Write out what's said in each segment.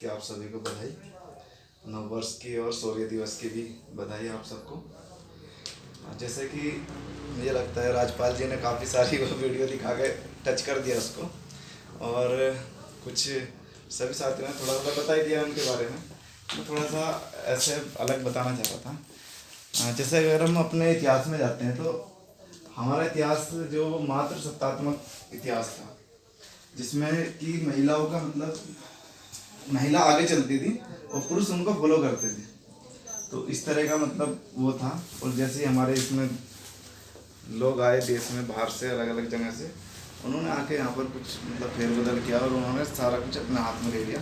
कि आप सभी को बधाई, नववर्ष की और शौर्य दिवस की भी बधाई आप सबको। जैसे कि मुझे लगता है राजपाल जी ने काफ़ी सारी वो वीडियो दिखा के टच कर दिया उसको, और कुछ सभी साथियों ने थोड़ा थोड़ा बता ही दिया उनके बारे में। मैं थोड़ा सा ऐसे अलग बताना चाह रहा था। जैसे अगर हम अपने इतिहास में जाते हैं तो हमारा इतिहास जो मात्र सत्तात्मक इतिहास था, जिसमें कि महिलाओं का मतलब महिला आगे चलती थी और पुरुष उनको फॉलो करते थे। तो इस तरह का मतलब वो था। और जैसे ही हमारे इसमें लोग आए देश में बाहर से, अलग अलग जगह से, उन्होंने आके यहाँ पर कुछ मतलब फेरबदल किया और उन्होंने सारा कुछ अपने हाथ में ले लिया,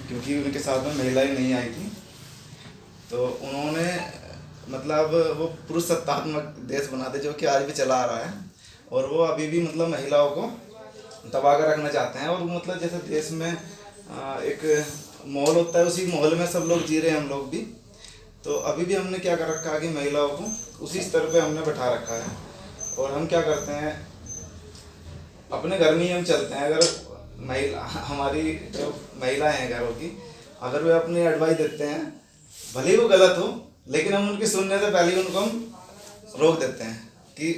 क्योंकि उनके साथ में महिलाएं नहीं आई थी। तो उन्होंने मतलब वो पुरुष सत्तात्मक देश बनाते जो कि आज भी चला आ रहा है, और वो अभी भी मतलब महिलाओं को दबा कर रखना चाहते हैं। और मतलब जैसे देश में एक माहौल होता है, उसी माहौल में सब लोग जी रहे हैं, हम लोग भी। तो अभी भी हमने क्या कर रखा है कि महिलाओं को उसी स्तर पे हमने बैठा रखा है। और हम क्या करते हैं, अपने घर में ही हम चलते हैं। अगर महिला हमारी जो महिलाएं हैं घरों की, अगर वे अपनी एडवाइस देते हैं, भले ही वो गलत हो, लेकिन हम उनकी सुनने से पहले ही उनको हम रोक देते हैं कि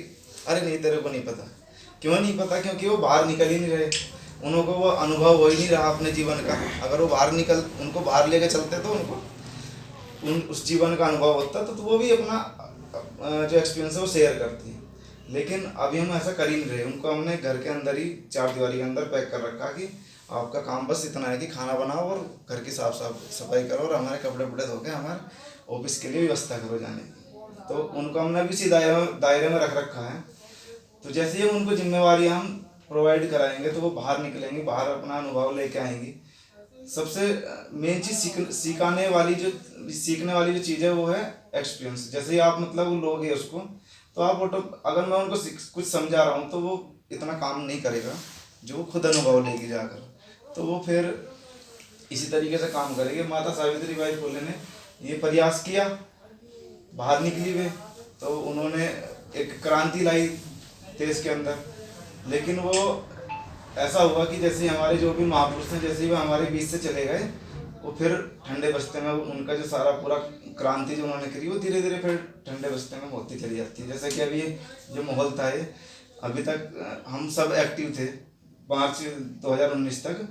अरे नहीं, तेरे को नहीं पता। क्यों नहीं पता? क्योंकि वो बाहर निकल ही नहीं रहे, उनको वो अनुभव हो ही नहीं रहा अपने जीवन का। अगर वो बाहर निकल, उनको बाहर लेके चलते तो उनको उस जीवन का अनुभव होता, तो वो भी अपना जो एक्सपीरियंस है वो शेयर करती है। लेकिन अभी हम ऐसा कर ही नहीं रहे। उनको हमने घर के अंदर ही, चार दीवारी के अंदर पैक कर रखा कि आपका काम बस इतना है कि खाना बनाओ और घर की साफ साफ सफाई करो और हमारे कपड़े वपड़े धो के हमारे ऑफिस के लिए व्यवस्था करो जाने की। तो उनको हमने भी इसी दायरे में रख रखा है। तो जैसे ही उनको जिम्मेवारी हम प्रोवाइड कराएंगे तो वो बाहर निकलेंगे, बाहर अपना अनुभव लेके आएंगी। सबसे मेन चीज़ सीखने वाली जो चीज़ है वो है एक्सपीरियंस। जैसे ही आप मतलब वो लोगे उसको, तो आप ऑटो, अगर मैं उनको कुछ समझा रहा हूँ तो वो इतना काम नहीं करेगा जो वो खुद अनुभव लेगी जाकर। तो वो फिर इसी तरीके से काम करेगी। माता सावित्री बाई फुले ने ये प्रयास किया, बाहर निकली वे, तो उन्होंने एक क्रांति लाई देश के अंदर। लेकिन वो ऐसा हुआ कि जैसे हमारे जो भी महापुरुष हैं, जैसे ही वो हमारे बीच से चले गए, वो फिर ठंडे बस्ते में उनका जो सारा पूरा क्रांति जो उन्होंने करी, वो धीरे धीरे फिर ठंडे बस्ते में होती चली जाती है। जैसे कि अभी जो माहौल था ये, अभी तक हम सब एक्टिव थे मार्च 2019 तक,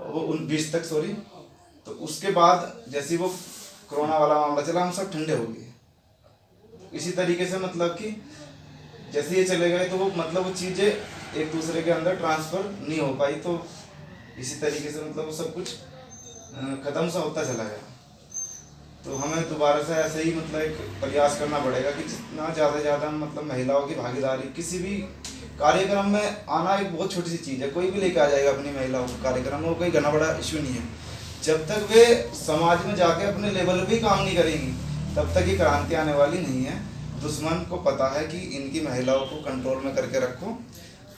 वो 20 तक सॉरी। तो उसके बाद जैसे वो कोरोना वाला मामला चला, हम सब ठंडे हो गए। इसी तरीके से मतलब कि जैसे ये चले गए तो वो मतलब वो चीज़ें एक दूसरे के अंदर ट्रांसफ़र नहीं हो पाई। तो इसी तरीके से मतलब वो सब कुछ ख़त्म सा होता चला गया। तो हमें दोबारा से ऐसे ही मतलब एक प्रयास करना पड़ेगा कि जितना ज़्यादा से ज़्यादा मतलब महिलाओं की भागीदारी किसी भी कार्यक्रम में आना एक बहुत छोटी सी चीज़ है। कोई भी लेके आ जाएगा अपनी महिलाओं को कार्यक्रम में, वो कोई घना बड़ा इशू नहीं है। जब तक वे समाज में जाके अपने लेवल पे ही काम नहीं करेंगी, तब तक ये क्रांति आने वाली नहीं है। दुश्मन को पता है कि इनकी महिलाओं को कंट्रोल में करके रखो।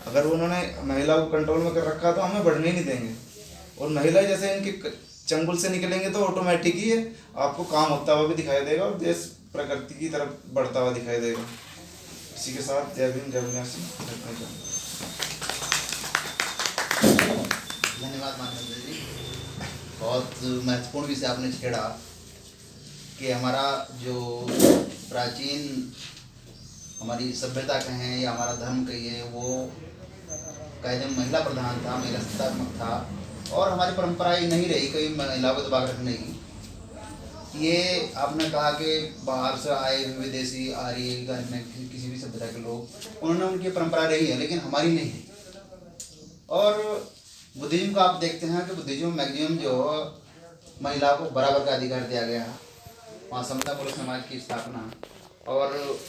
अगर उन्होंने महिलाओं को कंट्रोल में कर रखा तो हमें बढ़ने ही नहीं देंगे। और महिला जैसे इनके चंगुल से निकलेंगे तो ऑटोमेटिक ही आपको काम होता हुआ भी दिखाई देगा और देश प्रगति की तरफ बढ़ता हुआ दिखाई देगा। इसी के साथ जय भीम, जय विनाशी। धन्यवाद मानवेंद्र जी, बहुत महत्वपूर्ण विषय आपने छेड़ा कि हमारा जो प्राचीन हमारी सभ्यता कहें या हमारा धर्म कहिए, वो कहें महिला प्रधान था, महिला सत्तात्मक था, और हमारी परंपरा ही नहीं रही कई महिलाओं को दबा रखने की। ये आपने कहा कि बाहर से आए हुए विदेशी आर्य किसी भी सभ्यता के लोग, उन्होंने उनकी परंपरा रही है, लेकिन हमारी नहीं है। और बुद्धिज्म को आप देखते हैं कि बुद्धिज्म मैक्सिमम जो महिलाओं को बराबर का अधिकार दिया गया है, वहाँ समतापूर्वक समाज की स्थापना। और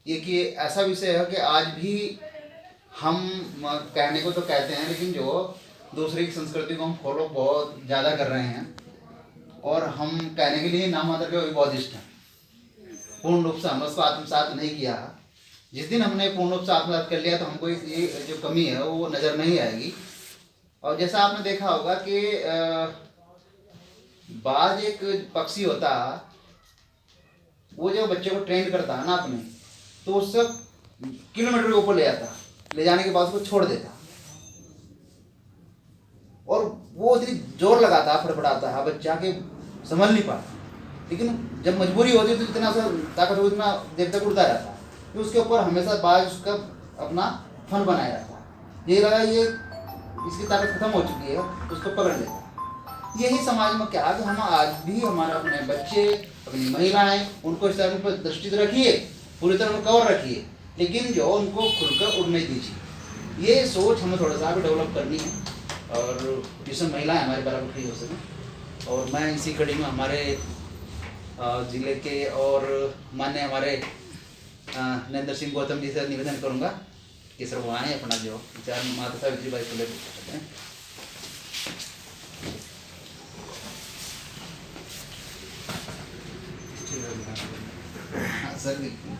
ये कि ऐसा विषय है कि आज भी हम कहने को तो कहते हैं, लेकिन जो दूसरे की संस्कृति को हम फॉलो बहुत ज़्यादा कर रहे हैं, और हम कहने के लिए नाम मात्र के वही बौद्धिस्ट हैं। पूर्ण रूप से हमने उसको आत्मसात नहीं किया। जिस दिन हमने पूर्ण रूप से आत्मसात कर लिया तो हमको ये जो कमी है वो नज़र नहीं आएगी। और जैसा आपने देखा होगा कि बाज एक पक्षी होता, वो जो बच्चे को ट्रेन करता है ना अपने, तो उससे किलोमीटर के ऊपर ले जाता, ले जाने के बाद उसको छोड़ देता, और वो वो इतनी जोर लगाता फड़फड़ाता है बच्चा के समझ नहीं पाता, लेकिन जब मजबूरी होती है तो इतना सा ताकत हो इतना देर तक उड़ता रहता है, तो उसके ऊपर हमेशा बाज उसका अपना फन बनाए रहता है। ये लगा ये इसकी ताकत खत्म हो चुकी है, उसको पकड़ लेता है। यही समाज में क्या है कि हम आज भी हमारे अपने बच्चे अपनी महिलाएं उनको इस तरह पर दृष्टि तो रखिए, पूरी तरह कवर रखिए, लेकिन जो उनको खुलकर उड़ने दीजिए। ये सोच हमें थोड़ा सा भी डेवलप करनी है, और जिसमें महिलाएं हमारे बराबर खड़ी हो सकें। और मैं इसी कड़ी में हमारे ज़िले के और मान्य हमारे नरेंद्र सिंह गौतम जी से निवेदन करूंगा कि सर वो आए अपना जो विचार माता सावित्रीबाई फुले सर बिल्कुल।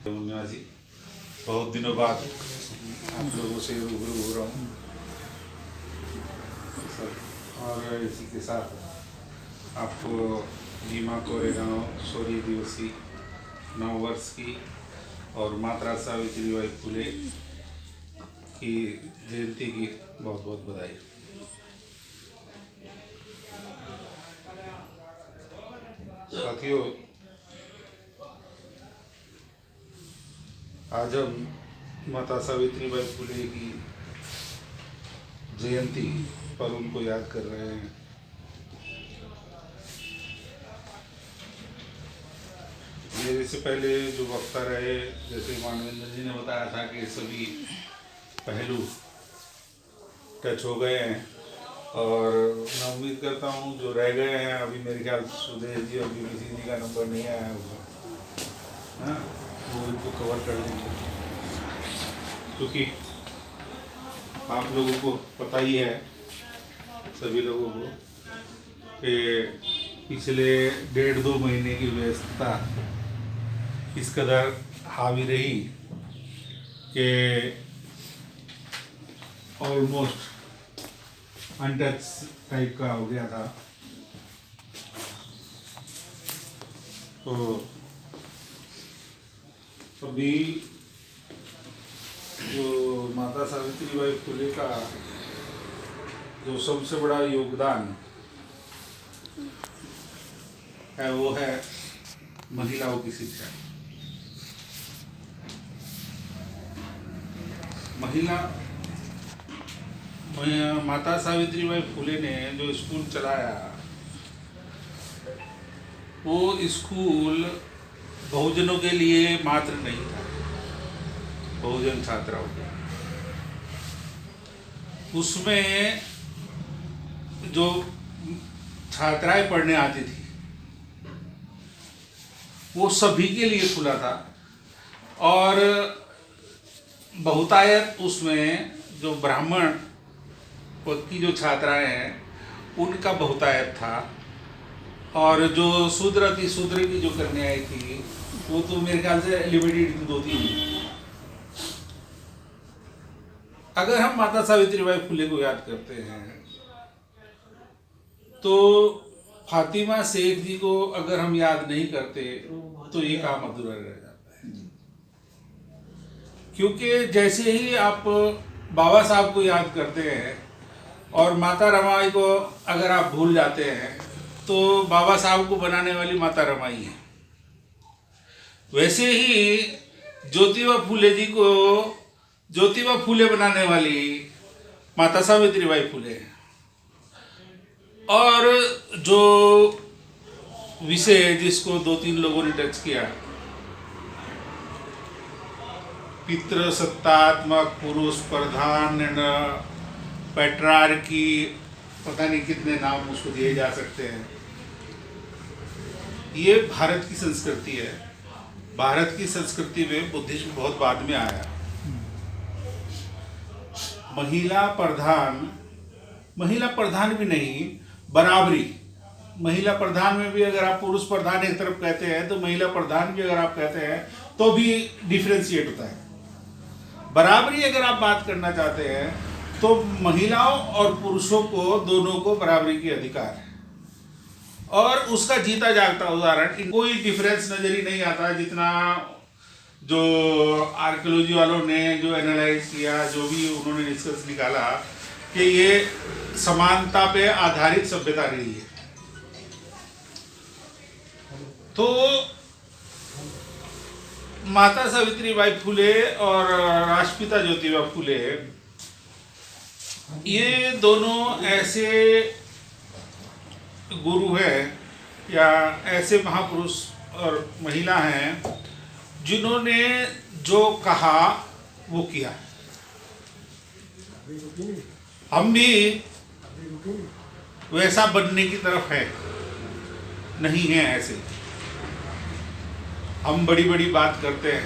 मुन्ना जी, बहुत दिनों बाद आप लोगों से रूबरू हो रहा हूँ सर, और इसी के साथ आपको भीमा कोरेगांव शौर्य दिवसी 9 वर्ष की और माता सावित्रीबाई फुले की जयंती की बहुत बहुत बधाई। साथियों, आज हम माता सावित्रीबाई फुले की जयंती पर उनको याद कर रहे हैं। मेरे से पहले जो वक्ता रहे, जैसे मानवेंद्र जी ने बताया था कि सभी पहलू टच हो गए हैं, और मैं उम्मीद करता हूँ जो रह गए हैं अभी, मेरे ख्याल से सुदेश जी और बीबीसी जी का नंबर नहीं आया होगा, हाँ, वो इनको कवर कर लेंगे, क्योंकि आप लोगों को पता ही है, सभी लोगों को, कि पिछले 1.5-2 महीने की व्यस्तता इस कदर हावी रही कि ऑलमोस्ट अनटच टाइप का हो गया था। तो अभी जो माता सावित्रीबाई फुले का जो सबसे बड़ा योगदान है वो है महिलाओं की शिक्षा। माता सावित्रीबाई फुले ने जो स्कूल चलाया, वो स्कूल बहुजनों के लिए मात्र नहीं था, बहुजन छात्राओं के, उसमें जो छात्राएं पढ़ने आती थी वो सभी के लिए खुला था, और बहुतायत उसमें जो ब्राह्मण पद की जो छात्राएं हैं उनका बहुतायत था, और जो शूद्र अति शूद्र की जो कन्याएं थी वो तो मेरे ख्याल से लिमिटेड 2-3 थी। अगर हम माता सावित्रीबाई फुले को याद करते हैं तो फातिमा शेख जी को अगर हम याद नहीं करते तो ये काम अधूरा रह जाता है, क्योंकि जैसे ही आप बाबा साहब को याद करते हैं और माता रमाई को अगर आप भूल जाते हैं तो बाबा साहब को बनाने वाली माता रमाई है। वैसे ही ज्योतिबा फुले जी को ज्योतिबा फुले बनाने वाली माता सावित्रीबाई फुले है। और जो विषय जिसको 2-3 लोगों ने टच किया, पितृसत्तात्मक, पुरुष प्रधान, पैट्रार्की, पता नहीं कितने नाम उसको दिए जा सकते हैं। ये भारत की संस्कृति है। भारत की संस्कृति में बुद्धिज्म बहुत बाद में आया। महिला प्रधान भी नहीं, बराबरी। महिला प्रधान में भी अगर आप पुरुष प्रधान एक तरफ कहते हैं तो महिला प्रधान भी अगर आप कहते हैं तो भी डिफरेंशिएट होता है। बराबरी अगर आप बात करना चाहते हैं तो महिलाओं और पुरुषों को दोनों को बराबरी के अधिकार है। और उसका जीता जागता उदाहरण, कोई डिफरेंस नजर ही नहीं आता जितना जो आर्कियोलॉजी वालों ने जो एनालाइज किया, जो भी उन्होंने निष्कर्ष निकाला कि ये समानता पे आधारित सभ्यता रही है। तो माता सावित्रीबाई फुले और राष्ट्रपिता ज्योतिबा फुले, ये दोनों ऐसे गुरु हैं या ऐसे महापुरुष और महिला हैं जिन्होंने जो कहा वो किया। हम भी वैसा बनने की तरफ है नहीं है। ऐसे हम बड़ी बड़ी बात करते हैं,